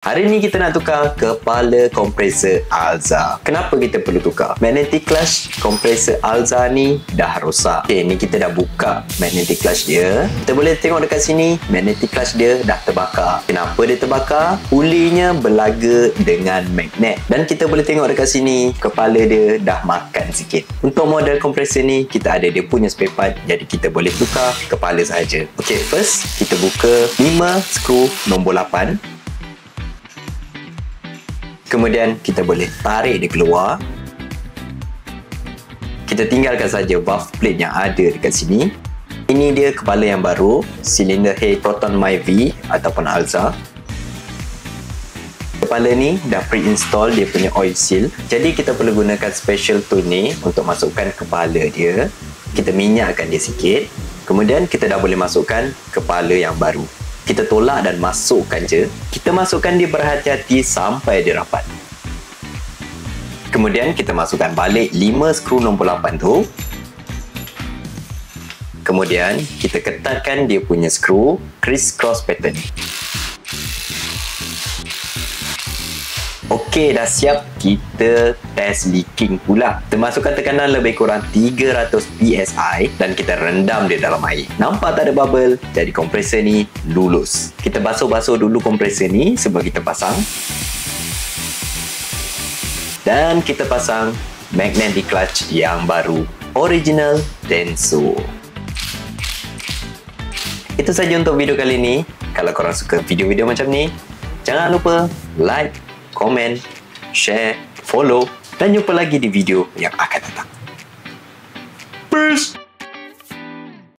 Hari ni kita nak tukar kepala kompresor Alza. Kenapa kita perlu tukar? Magnetic clutch kompresor Alza ni dah rosak. Okay, ni kita dah buka magnetic clutch dia. Kita boleh tengok dekat sini, magnetic clutch dia dah terbakar. Kenapa dia terbakar? Pulinya berlaga dengan magnet. Dan kita boleh tengok dekat sini, kepala dia dah makan sikit. Untuk model kompresor ni, kita ada dia punya spare part. Jadi kita boleh tukar kepala sahaja. Okay, first kita buka 5 skru nombor 8. Kemudian kita boleh tarik dia keluar. Kita tinggalkan saja valve plate yang ada dekat sini. Ini dia kepala yang baru, silinder head Proton MyV ataupun Alza. Kepala ni dah pre-install dia punya oil seal. Jadi kita perlu gunakan special tool ni untuk masukkan kepala dia. Kita minyakkan dia sikit. Kemudian kita dah boleh masukkan kepala yang baru. Kita tolak dan masukkan je. Kita masukkan dia berhati-hati sampai dia rapat. Kemudian kita masukkan balik 5 skru nombor 8 tu. Kemudian kita ketatkan dia punya skru criss-cross pattern. Okey, dah siap. Kita test leaking pula. Kita masukkan tekanan lebih kurang 300 PSI dan kita rendam dia dalam air. Nampak tak ada bubble? Jadi kompresor ni lulus. Kita basuh-basuh dulu kompresor ni sebelum kita pasang. Dan kita pasang magnetic clutch yang baru, original Denso. Itu saja untuk video kali ni. Kalau korang suka video-video macam ni, jangan lupa like, komen, share, follow dan jumpa lagi di video yang akan datang.